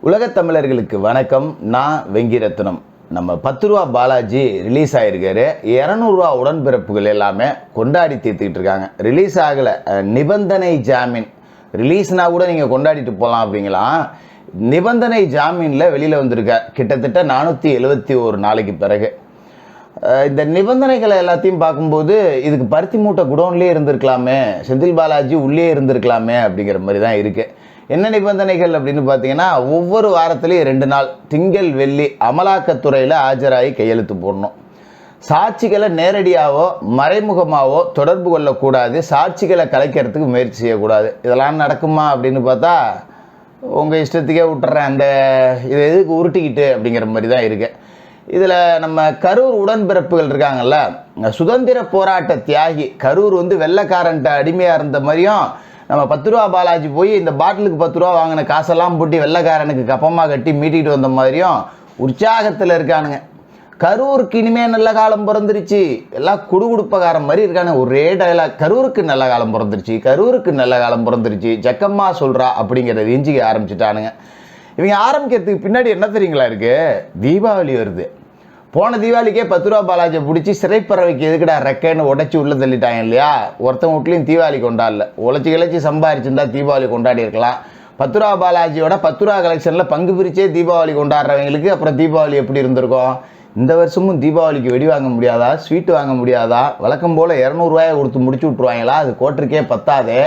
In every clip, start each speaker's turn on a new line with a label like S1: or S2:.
S1: உலகத் தமிழர்களுக்கு வணக்கம். நான் வெங்கிரத்னம். நம்ம 10 ரூபா பாலாஜி ரிலீஸ் ஆகிருக்காரு. 200 ரூபா உடன்பிறப்புகள் எல்லாமே கொண்டாடி தீர்த்துக்கிட்டு இருக்காங்க. ரிலீஸ் ஆகலை, நிபந்தனை ஜாமீன். ரிலீஸ்னா கூட நீங்கள் கொண்டாடிட்டு போகலாம் அப்படிங்களாம். நிபந்தனை ஜாமீனில் வெளியில் வந்திருக்கார் கிட்டத்தட்ட 471 நாளைக்கு பிறகு. இந்த நிபந்தனைகளை எல்லாத்தையும் பார்க்கும்போது இதுக்கு பருத்தி மூட்டை குடோன்லேயே இருந்திருக்கலாமே, செந்தில் பாலாஜி உள்ளே இருந்திருக்கலாமே அப்படிங்கிற மாதிரி தான் இருக்குது. என்ன நிபந்தனைகள் அப்படின்னு பார்த்தீங்கன்னா, ஒவ்வொரு வாரத்துலேயும் 2 நாள் திங்கள் வெள்ளி அமலாக்கத்துறையில் ஆஜராகி கையெழுத்து போடணும். சாட்சிகளை நேரடியாகவோ மறைமுகமாகவோ தொடர்பு கொள்ளக்கூடாது. சாட்சிகளை கலைக்கிறதுக்கு முயற்சி செய்யக்கூடாது. இதெல்லாம் நடக்குமா அப்படின்னு பார்த்தா உங்கள் இஷ்டத்துக்கே விட்டுறேன், அந்த இதை எதுக்கு உருட்டிக்கிட்டு அப்படிங்கிற மாதிரி தான் இருக்குது. இதில் நம்ம கரூர் உடன்பிறப்புகள் இருக்காங்கல்ல, சுதந்திர போராட்ட தியாகி. கரூர் வெள்ளைக்காரன்ட்ட அடிமையாக இருந்த மாதிரியும், நம்ம 10 ரூபா பாலாஜி போய் இந்த பாட்டிலுக்கு 10 ரூபா வாங்கின காசெல்லாம் போட்டு வெள்ளைக்காரனுக்கு கப்பமாக கட்டி மீட்டிகிட்டு வந்த மாதிரியும் உற்சாகத்தில் இருக்கானுங்க. கரூருக்கு இனிமேல் நல்ல காலம் பிறந்துருச்சு, எல்லாம் குடுகுடுப்பகாரம் மாதிரி இருக்கானுங்க. ஒரே டயலாக், கரூருக்கு நல்ல காலம் பிறந்துருச்சு, கரூருக்கு நல்ல காலம் பிறந்துருச்சு, ஜக்கம்மா சொல்கிறா அப்படிங்கிற ரேஞ்சுக்கு ஆரம்பிச்சுட்டானுங்க. இவங்க ஆரம்பிக்கிறதுக்கு பின்னாடி என்ன தெரியுங்களா இருக்குது? தீபாவளி வருது. போன தீபாவளிக்கே 10 ரூபா பாலாஜியை பிடிச்சி சிறைப்பறவைக்கு எதுக்கடா ரெக்கைன்னு உடச்சி உள்ளே தள்ளிட்டாங்க இல்லையா? ஒருத்தன் வீட்லையும் தீபாவளி கொண்டாடல. உழைச்சி சம்பாரிச்சிருந்தா தீபாவளி கொண்டாடி இருக்கலாம். 10 ரூபா பாலாஜியோட 10 ரூபா கலெக்ஷனில் பங்கு பிரிச்சே தீபாவளி கொண்டாடுறவங்களுக்கு அப்புறம் தீபாவளி எப்படி இருந்திருக்கும்? இந்த வருஷமும் தீபாவளிக்கு வெடி வாங்க முடியாதா, ஸ்வீட்டு வாங்க முடியாதா? வழக்கம் போல் 200 ரூபாயை கொடுத்து முடிச்சு விட்ருவாங்களா? அது கோட்டருக்கே பத்தாதே,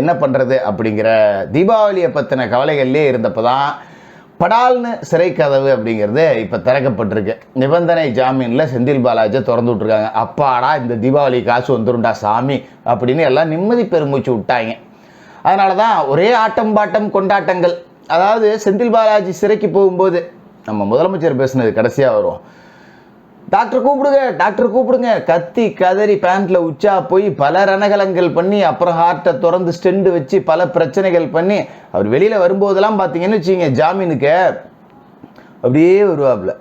S1: என்ன பண்ணுறது அப்படிங்கிற தீபாவளியை பற்றின கவலைகள்லேயே இருந்தப்போ தான் படால்னு சிறை கதவு அப்படிங்கிறது இப்போ திறக்கப்பட்டிருக்கு. நிபந்தனை ஜாமீனில் செந்தில் பாலாஜியை திறந்து விட்ருக்காங்க. அப்பாடா, இந்த தீபாவளி காசு வந்துருண்டா சாமி அப்படின்னு எல்லாம் நிம்மதி பெருமூச்சு விட்டாங்க. அதனால தான் ஒரே ஆட்டம் பாட்டம் கொண்டாட்டங்கள். அதாவது செந்தில் பாலாஜி சிறைக்கு போகும்போது நம்ம முதலமைச்சர் பேசுனது கடைசியாக வரும். டாக்டர் கூப்பிடுங்க, டாக்டர் கூப்பிடுங்க, கத்தி கதறி பேண்ட்டில் உச்சா போய் பல ரணகலங்கள் பண்ணி அப்புறம் ஹார்ட்டை திறந்து ஸ்டெண்டு வச்சு பல பிரச்சனைகள் பண்ணி அவர் வெளியில் வரும்போதெல்லாம் பார்த்தீங்கன்னு வச்சுங்க, ஜாமீனுக்கு அப்படியே வருவாப்புல.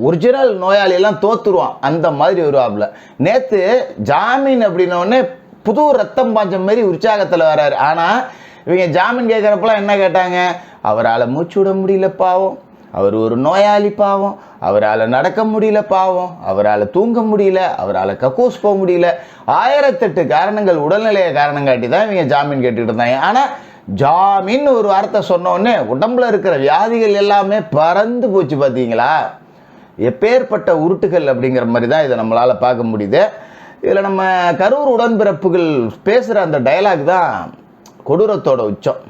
S1: ஒரிஜினல் நோயாளியெல்லாம் தோத்துருவான், அந்த மாதிரி வருவாப்புல. நேற்று ஜாமீன் அப்படின்னோடனே புது ரத்தம் பாஞ்ச மாதிரி உற்சாகத்தில் வர்றாரு. ஆனால் இவங்க ஜாமீன் கேட்குறப்பெல்லாம் என்ன கேட்டாங்க? அவரால் மூச்சு விட முடியல பாவம், அவர் ஒரு நோயாளி பாவம், அவரால் நடக்க முடியல பாவம், அவரால் தூங்க முடியல, அவரால் கக்கூஸ் போக முடியல, 1008 காரணங்கள், உடல்நிலைய காரணம் காட்டி தான் இவங்க ஜாமீன் கேட்டுக்கிட்டு இருந்தாங்க. ஆனால் ஜாமீன் ஒரு வார்த்தை சொன்னோடனே உடம்புல இருக்கிற வியாதிகள் எல்லாமே பறந்து போச்சு. பார்த்தீங்களா? எப்பேற்பட்ட உருட்டுகள் அப்படிங்கிற மாதிரி தான் இதை நம்மளால் பார்க்க முடியுது. இதில் நம்ம கரூர் உடன்பிறப்புகள் பேசுகிற அந்த டயலாக் தான் கொடூரத்தோட உச்சம்.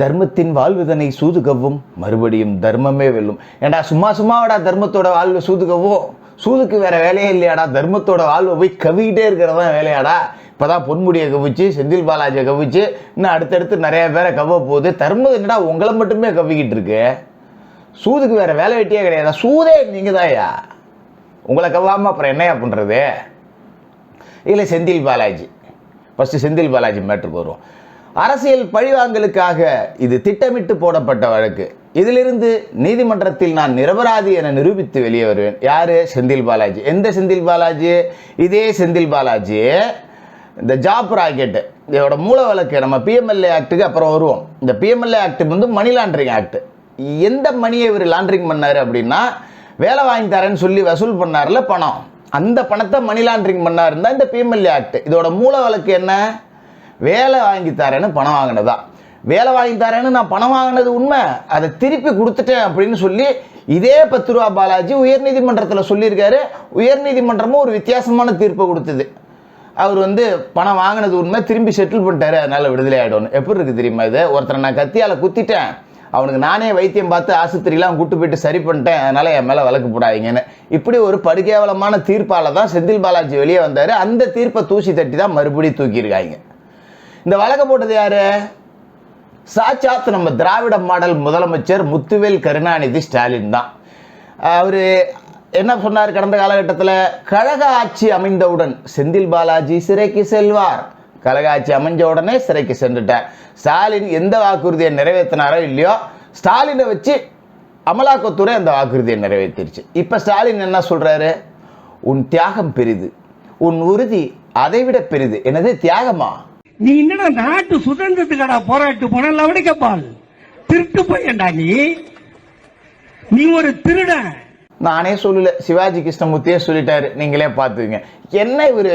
S1: தர்மத்தின் வாழ்வுதனை சூதுகவும் மறுபடியும் தர்மமே வெல்லும். ஏண்டா சும்மாவாடா தர்மத்தோட வாழ்வு சூதுகவும்? சூதுக்கு வேற வேலையே இல்லையாடா? தர்மத்தோட வாழ்வை போய் கவிக்கிட்டே இருக்கிறதான் வேலையாடா? இப்போதான் பொன்முடியை கவிச்சு, செந்தில் பாலாஜியை கவிச்சு, இன்னும் அடுத்தடுத்து நிறைய பேரை கவ போகுது. தர்மம் என்னடா உங்களை மட்டுமே கவிக்கிட்டு இருக்கு? சூதுக்கு வேற வேலை வெட்டியே கிடையாதா? சூதே நீங்கள் தான்யா. உங்களை கவாமல் அப்புறம் என்னையா பண்ணுறது? இல்லை செந்தில் பாலாஜி, ஃபஸ்ட்டு செந்தில் பாலாஜி மேட்ருக்கு வருவோம். அரசியல் பழிவாங்கலுக்காக இது திட்டமிட்டு போடப்பட்ட வழக்கு. இதிலிருந்து நீதிமன்றத்தில் நான் நிரபராதி என நிரூபித்து வெளியே வருவேன். யாரு? செந்தில் பாலாஜி. எந்த செந்தில் பாலாஜி? இதே செந்தில் பாலாஜி இந்த ஜாப் ராக்கெட்டு இதோட மூல வழக்கு நம்ம பிஎம்எல்ஏ ஆக்டுக்கு அப்புறம் வருவோம். இந்த PMLA act money laundering act. எந்த மணியை இவர் லாண்டரிங் பண்ணார் அப்படின்னா, வேலை வாங்கி தரேன்னு சொல்லி வசூல் பண்ணார்ல பணம், அந்த பணத்தை மணி லாண்டரிங் பண்ணாருன்னா இந்த பிஎம்எல்ஏ ஆக்ட். இதோட மூல வழக்கு என்ன? வேலை வாங்கி தரேன்னு பணம் வாங்கினதா. வேலை வாங்கி தரேன்னு நான் பணம் வாங்கினது உண்மை, அதை திருப்பி கொடுத்துட்டேன் அப்படின்னு சொல்லி இதே 10 ரூபா பாலாஜி உயர்நீதிமன்றத்தில் சொல்லியிருக்காரு. உயர்நீதிமன்றமும் ஒரு வித்தியாசமான தீர்ப்பை கொடுத்தது. அவர் பணம் வாங்கினது உண்மை, திரும்பி செட்டில் பண்ணிட்டாரு, அதனால் விடுதலை ஆகிடும். எப்படி இருக்குது தெரியுமா? இது ஒருத்தரை நான் கத்தியால் குத்திட்டேன், அவனுக்கு நானே வைத்தியம் பார்த்து ஆஸ்பத்திரிலாம் கூட்டு போயிட்டு சரி பண்ணிட்டேன், அதனால் என் மேலே வழக்கு போடாதீங்கன்னு. இப்படி ஒரு படுகேவலமான தீர்ப்பால் தான் செந்தில் பாலாஜி வெளியே வந்தார். அந்த தீர்ப்பை தூசி தட்டி தான் மறுபடியும் தூக்கியிருக்காங்க. இந்த வழக்கு போட்டது யாரு? சாட்சாத் நம்ம திராவிட மாடல் முதலமைச்சர் முத்துவேல் கருணாநிதி ஸ்டாலின் தான். அவர் என்ன சொன்னார் கடந்த காலகட்டத்தில்? கழக ஆட்சி அமைந்தவுடன் செந்தில் பாலாஜி சிறைக்கு செல்வார். கழக ஆட்சி அமைஞ்ச உடனே சிறைக்கு சென்றுட்டார். ஸ்டாலின் எந்த வாக்குறுதியை நிறைவேற்றினாரோ இல்லையோ, ஸ்டாலினை வச்சு அமலாக்கத்துறை அந்த வாக்குறுதியை நிறைவேற்றிருச்சு. இப்போ ஸ்டாலின் என்ன சொல்றாரு? உன் தியாகம் பெரிது, உன் உறுதி அதைவிட பெரிது. என்னது தியாகமா?
S2: நீ என்னடா நாட்டு சுதந்திரத்துக்கடா போராட்டு போன லவடிக்கப்பால் திருட்டு பையன்டா நீ ஒரு திருடன்.
S1: நானே சொல்லல, சிவாஜி கிருஷ்ணமூர்த்தியே சொல்லிட்டாரு, நீங்களே பார்த்துங்க. என்ன இவர்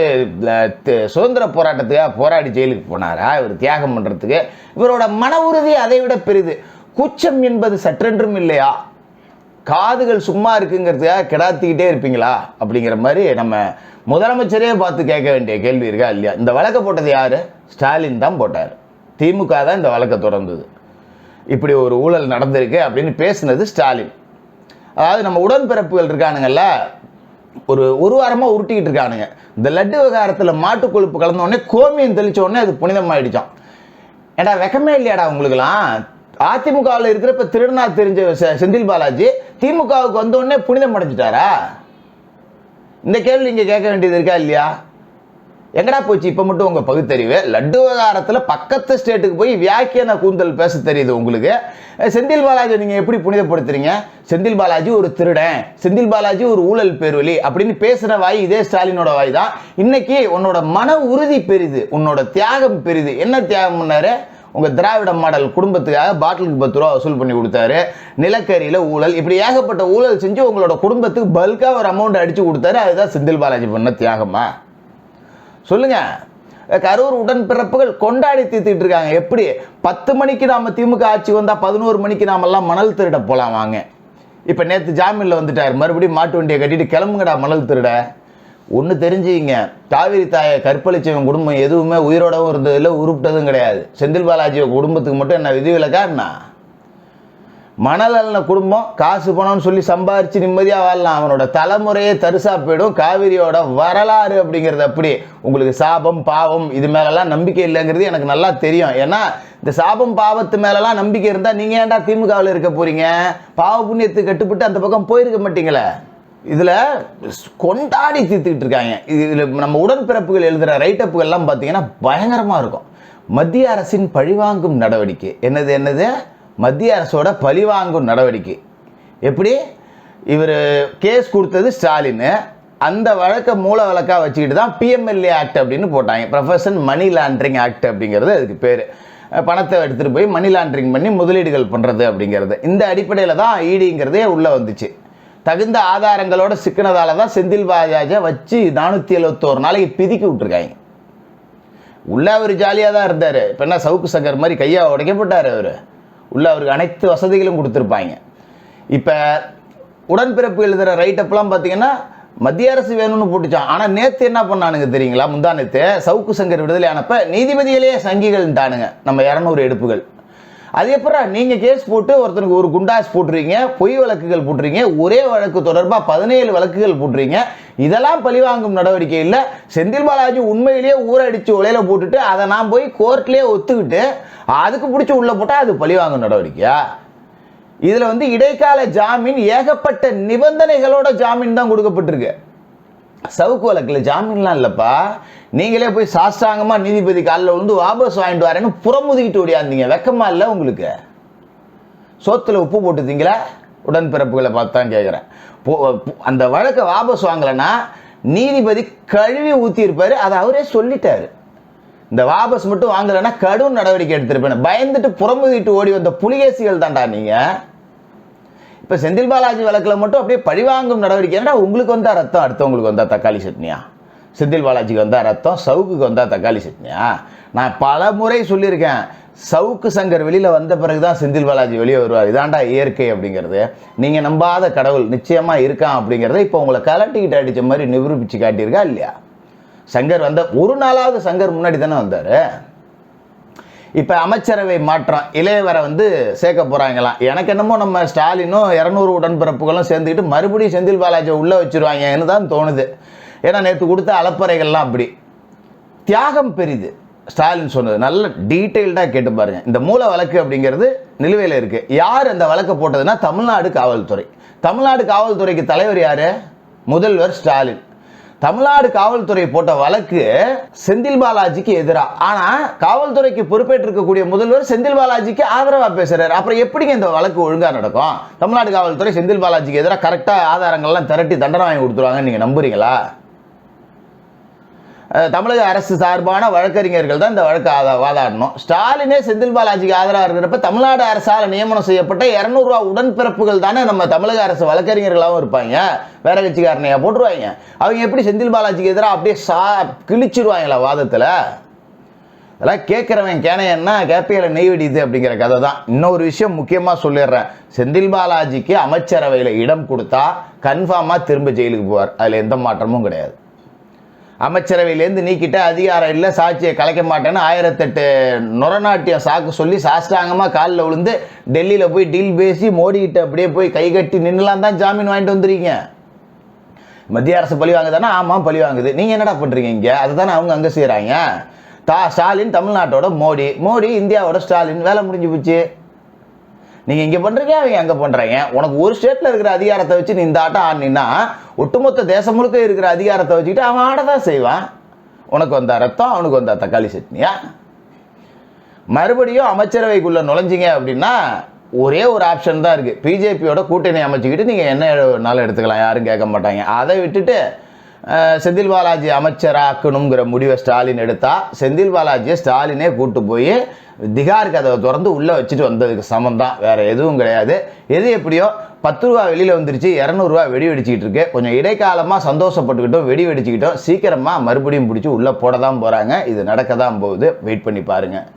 S1: சுதந்திர போராட்டத்துக்காக போராடி ஜெயிலுக்கு போனாரா? இவர் தியாகம் பண்றதுக்கு இவரோட மன உறுதி அதை விட பெரிது. கூச்சம் என்பது சற்றென்றும் இல்லையா? காதுகள் சும்மா இருக்குங்கிறதுக்காக கிடாத்திக்கிட்டே இருப்பீங்களா? அப்படிங்கிற மாதிரி நம்ம முதலமைச்சரே பார்த்து கேட்க வேண்டிய கேள்வி இருக்கா இல்லையா? இந்த வழக்கை போட்டது யாரு? ஸ்டாலின் தான் போட்டார். திமுக தான் இந்த வழக்கை தொடர்ந்தது. இப்படி ஒரு ஊழல் நடந்திருக்கு அப்படின்னு பேசுனது ஸ்டாலின். அதாவது நம்ம உடன்பிறப்புகள் இருக்கானுங்கல்ல, ஒரு வாரமாக உருட்டிக்கிட்டு இருக்கானுங்க. இந்த லட்டு விவகாரத்தில் மாட்டு கொழுப்பு கலந்த உடனே கோமியம் தெளிச்ச உடனே அது புனிதமாயிடுச்சான். ஏடா வெக்கமே இல்லையாடா உங்களுக்குலாம்? அதிமுகவில் இருக்கிறப்ப திருடனா தெரிஞ்ச செந்தில் பாலாஜி திமுகவுக்கு வந்த உடனே புனிதம் அடைஞ்சிட்டாரா? இந்த கேள்வி இங்கே கேட்க வேண்டியது இருக்கா இல்லையா? எங்கடா போச்சு இப்போ மட்டும் உங்கள் பகுத்தறிவு? லட்டு விவகாரத்தில் பக்கத்து ஸ்டேட்டுக்கு போய் வியாக்கியான கூந்தல் பேச தெரியுது உங்களுக்கு. செந்தில் பாலாஜி நீங்கள் எப்படி புனிதப்படுத்துறீங்க? செந்தில் பாலாஜி ஒரு திருடன், செந்தில் பாலாஜி ஒரு ஊழல் பேர்வழி அப்படின்னு பேசுகிற வாய் இதே ஸ்டாலினோட வாய் தான். இன்னைக்கு உன்னோட மன உறுதி பெரிது, உன்னோட தியாகம் பெரிது. என்ன தியாகம் பண்ணாரு? உங்கள் திராவிட மாடல் குடும்பத்துக்காக பாட்டிலுக்கு 10 ரூபா வசூல் பண்ணி கொடுத்தாரு. நிலக்கரியில் ஊழல், இப்படி ஏகப்பட்ட ஊழல் செஞ்சு உங்களோட குடும்பத்துக்கு பல்காக ஒரு அமௌண்ட் அடிச்சு கொடுத்தாரு. அதுதான் செந்தில் பாலாஜி பண்ண தியாகமா? சொல்லுங்க. கரூர் உடன்பிறப்புகள் கொண்டாடி தீர்த்துட்டு இருக்காங்க. எப்படி 10 மணிக்கு நாம திமுக ஆட்சி வந்தா 11 மணிக்கு நாமெல்லாம் மணல் திருட போலாம் வாங்க. இப்ப நேத்து ஜாமீன்ல வந்துட்டார், மறுபடியும் மாட்டு வண்டியை கட்டிட்டு கிளம்புங்கடா மணல் திருட. ஒன்று தெரிஞ்சுங்க, காவிரி தாயை கற்பழிச்சவன் குடும்பம் எதுவுமே உயிரோடவும் இருந்ததில்லை, உருப்பிட்டதும் கிடையாது. செந்தில் பாலாஜி குடும்பத்துக்கு மட்டும் என்ன விதிவிலக்கா என்ன? மணல் அள்ளின குடும்பம் காசு பணம்னு சொல்லி சம்பாரிச்சு நிம்மதியாக வாழலாம். அவனோட தலைமுறையே தரிசா போயிடும். காவிரியோட வரலாறு அப்படிங்கிறது அப்படி. உங்களுக்கு சாபம் பாவம் இது மேலெல்லாம் நம்பிக்கை இல்லைங்கிறது எனக்கு நல்லா தெரியும். ஏன்னா இந்த சாபம் பாவத்து மேலெல்லாம் நம்பிக்கை இருந்தால் நீங்கள் ஏன்டா திமுகவில் இருக்க போறீங்க? பாவ புண்ணியத்துக்கு கட்டுப்பட்டு அந்த பக்கம் போயிருக்க மாட்டீங்களே. இதில் கொண்டாடி தீர்த்துக்கிட்டு இருக்காங்க. இதில் நம்ம உடன்பிறப்புகள் எழுதுகிற ரைட்டப்புகள்லாம் பார்த்தீங்கன்னா பயங்கரமாக இருக்கும். மத்திய அரசின் பழிவாங்கும் நடவடிக்கை. என்னது மத்திய அரசோட பழிவாங்கும் நடவடிக்கை. எப்படி? இவர் கேஸ் கொடுத்தது ஸ்டாலின், அந்த வழக்கை மூல வழக்காக வச்சுக்கிட்டு தான் PMLA ஆக்ட் அப்படின்னு போட்டாங்க. ப்ரொஃபஷன் மணி லாண்டரிங் ஆக்ட் அப்படிங்கிறது அதுக்கு பேர். பணத்தை எடுத்துகிட்டு போய் மணி லாண்டரிங் பண்ணி முதலீடுகள் பண்ணுறது அப்படிங்கிறது. இந்த அடிப்படையில் தான் ஈடிங்கிறதே உள்ளே வந்துச்சு. தகுந்த ஆதாரங்களோட சிக்கினதால தான் செந்தில் பாலாஜியை வச்சு 471 நாளைக்கு பிதிக்கி விட்டுருக்காங்க. உள்ள அவர் ஜாலியாக தான் இருந்தார். இப்போ என்ன சவுக்கு சங்கர் மாதிரி கையா உடைக்கப்பட்டார் அவர்? உள்ள அவருக்கு அனைத்து வசதிகளும் கொடுத்துருப்பாங்க. இப்போ உடன்பிறப்பு எழுதுகிற ரைட்டப்லாம் பார்த்தீங்கன்னா மத்திய அரசு வேணும்னு போட்டுச்சான். ஆனால் நேற்று என்ன பண்ணானுங்க தெரியுங்களா? முந்தா நேற்று சவுக்கு சங்கர் விடுதலை ஆனப்ப நீதிபதியிலேயே சங்கிகள்ட்டானுங்க நம்ம 200 எடுப்புகள். அது எப்பறம் நீங்கள் கேஸ் போட்டு ஒருத்தனுக்கு ஒரு குண்டாஸ் போட்டுறீங்க, பொய் வழக்குகள் போட்டுறீங்க, ஒரே வழக்கு தொடர்பாக 17 வழக்குகள் போட்டுறீங்க. இதெல்லாம் பழிவாங்கும் நடவடிக்கை இல்லை. செந்தில் பாலாஜி உண்மையிலேயே ஊரடிச்சு உலையில போட்டுட்டு அதை நான் போய் கோர்ட்லேயே ஒத்துக்கிட்டு அதுக்கு பிடிச்சி உள்ள போட்டால் அது பழிவாங்கும் நடவடிக்கையா? இதில் இடைக்கால ஜாமீன் ஏகப்பட்ட நிபந்தனைகளோட ஜாமீன் தான் கொடுக்கப்பட்டிருக்கு. சவுக்கு வழக்கில் ஜாமீன்லாம் இல்லைப்பா. நீங்களே போய் சாஸ்தாங்கமாக நீதிபதி காலில் விழுந்து வாபஸ் வாங்கிட்டு வரேன்னு புறமுதுகிட்டு ஓடியாந்தீங்க. வெக்கமா இல்லை உங்களுக்கு? சோத்துல உப்பு போட்டுத்தீங்களா? உடன்பிறப்புகளை பார்த்து தான் கேட்குறேன். அந்த வழக்கை வாபஸ் வாங்கலைன்னா நீதிபதி கழுவி ஊற்றியிருப்பார். அதை அவரே சொல்லிட்டாரு. இந்த வாபஸ் மட்டும் வாங்கலைன்னா கடும் நடவடிக்கை எடுத்திருப்பேன். பயந்துட்டு புறமுதுகிட்டு ஓடி வந்த புலிகேசிகள் தான்டா நீங்கள். இப்போ செந்தில் பாலாஜி வழக்கில் மட்டும் அப்படியே பழிவாங்கும் நடவடிக்கை. ஏன்னா உங்களுக்கு வந்தா ரத்தம், அடுத்தவங்களுக்கு வந்தா தக்காளி சட்னியா? செந்தில் பாலாஜிக்கு வந்தா ரத்தம், சவுக்குக்கு வந்தா தக்காளி சட்னியா? நான் பல முறை சொல்லியிருக்கேன், சவுக்கு சங்கர் வெளியில் வந்த பிறகு தான் செந்தில் பாலாஜி வெளியே வருவார். இதாண்டா இயற்கை அப்படிங்கிறது. நீங்கள் நம்பாத கடவுள் நிச்சயமாக இருக்கான் அப்படிங்கிறத இப்போ உங்களை கலட்டிக்கிட்டு அடித்த மாதிரி நிரூபித்து காட்டியிருக்கா இல்லையா? சங்கர் வந்த ஒரு நாளாவது சங்கர் முன்னாடி தானே வந்தார். இப்போ அமைச்சரவை மாற்றம், இளையவரை சேர்க்க போகிறாங்களாம். எனக்கு என்னமோ நம்ம ஸ்டாலினும் 200 உடன்பிறப்புகளும் சேர்ந்துக்கிட்டு மறுபடியும் செந்தில் பாலாஜியை உள்ளே வச்சுருவாங்கன்னு தான் தோணுது. ஏன்னா நேற்று கொடுத்த அலப்பறைகள்லாம் அப்படி. தியாகம் பெரிது ஸ்டாலின் சொன்னது நல்ல டீட்டெயில்டாக கேட்டு பாருங்க. இந்த மூல வழக்கு அப்படிங்கிறது நிலுவையில் இருக்கு. யார் அந்த வழக்கை போட்டதுன்னா தமிழ்நாடு காவல்துறை. தமிழ்நாடு காவல்துறைக்கு தலைவர் யாரு? முதல்வர் ஸ்டாலின். தமிழ்நாடு காவல்துறை போட்ட வழக்கு செந்தில் பாலாஜிக்கு எதிராக. ஆனா காவல்துறைக்கு பொறுப்பேற்றிருக்கக்கூடிய முதல்வர் செந்தில் பாலாஜிக்கு ஆதரவா பேசுறாரு. அப்புறம் எப்படிங்க இந்த வழக்கு ஒழுங்கா நடக்கும்? தமிழ்நாடு காவல்துறை செந்தில் பாலாஜிக்கு எதிராக கரெக்டா ஆதாரங்கள்லாம் திரட்டி தண்டனை வாங்கி கொடுத்துருவாங்க நீங்க நம்புறீங்களா? தமிழக அரசு சார்பான வழக்கறிஞர்கள் தான் இந்த வழக்கு வாதாடணும். ஸ்டாலினே செந்தில் பாலாஜிக்கு ஆதரவாக இருக்கிறப்ப தமிழ்நாடு அரசால் நியமனம் செய்யப்பட்ட 200 ரூபா உடன்பிறப்புகள் தானே நம்ம தமிழக அரசு வழக்கறிஞர்களாகவும் இருப்பாங்க. வேற கட்சிக்காரனையா போட்டுருவாங்க. அவங்க எப்படி செந்தில் பாலாஜிக்கு எதிராக அப்படியே கிழிச்சிருவாங்களா வாதத்தில்? அதெல்லாம் கேட்குறவன் கேனையன்னா கேப்பையில நெய் வெடிது அப்படிங்கிற கதை தான். இன்னொரு விஷயம் முக்கியமாக சொல்லிடுறேன். செந்தில் பாலாஜிக்கு அமைச்சரவையில் இடம் கொடுத்தா கன்ஃபார்மாக திரும்ப ஜெயிலுக்கு போவார். அதில் எந்த மாற்றமும் கிடையாது. அமைச்சரவையிலேருந்து நீக்கிட்ட அதிகாரம் இல்லை, சாட்சியை கலைக்க மாட்டேன்னு 1008 நொரநாட்டியம் சாக்கு சொல்லி சாஷ்டாங்கமாக காலில் விழுந்து டெல்லியில் போய் டீல் பேசி மோடிக்கிட்ட அப்படியே போய் கை கட்டி நின்றுலாம் தான் ஜாமீன் வாங்கிட்டு வந்துருக்கீங்க. மத்திய அரசு பழி வாங்குதானா? ஆமாம் பழி வாங்குது. நீங்கள் என்னடா பண்ணுறீங்க இங்கே? அதை தானே அவங்க அங்கே செய்கிறாங்க. ஸ்டாலின் தமிழ்நாட்டோட மோடி, மோடி இந்தியாவோட ஸ்டாலின். வேலை முடிஞ்சு போச்சு. நீங்கள் இங்கே பண்ணுறீங்க, அவங்க அங்கே பண்ணுறாங்க. உனக்கு ஒரு ஸ்டேட்டில் இருக்கிற அதிகாரத்தை வச்சு நீ இந்த ஆட்டம் ஆடினா ஒட்டுமொத்த தேசம் முழுக்க இருக்கிற அதிகாரத்தை வச்சுக்கிட்டு அவன் ஆட தான் செய்வான். உனக்கு வந்தா ரத்தம், அவனுக்கு வந்தா தக்காளி சட்னியா? மறுபடியும் அமைச்சரவைக்குள்ளே நுழைஞ்சிங்க அப்படின்னா ஒரே ஒரு ஆப்ஷன் தான் இருக்குது. பிஜேபியோட கூட்டணி அமைச்சுக்கிட்டு நீங்கள் என்ன நாள் எடுத்துக்கலாம், யாரும் கேட்க மாட்டாங்க. அதை விட்டுட்டு செந்தில் பாலாஜி அமைச்சராக்கணுங்கிற முடிவை ஸ்டாலின் எடுத்தா செந்தில் பாலாஜியை ஸ்டாலினே கூட்டு போய் திகார் கதவை திறந்து உள்ளே வச்சுட்டு வந்ததுக்கு சமம் தான், வேற எதுவும் கிடையாது. எது எப்படியோ 10 ரூபா வெளியில் வந்துருச்சு, 200 ரூபா வெடி வெடிச்சிக்கிட்டு இருக்கு. கொஞ்சம் இடைக்காலமாக சந்தோஷப்பட்டுக்கிட்டோம், வெடி வெடிச்சுக்கிட்டோம். சீக்கிரமாக மறுபடியும் பிடிச்சி உள்ளே போட தான் போகிறாங்க. இது நடக்க தான் போகுது. வெயிட் பண்ணி பாருங்கள்.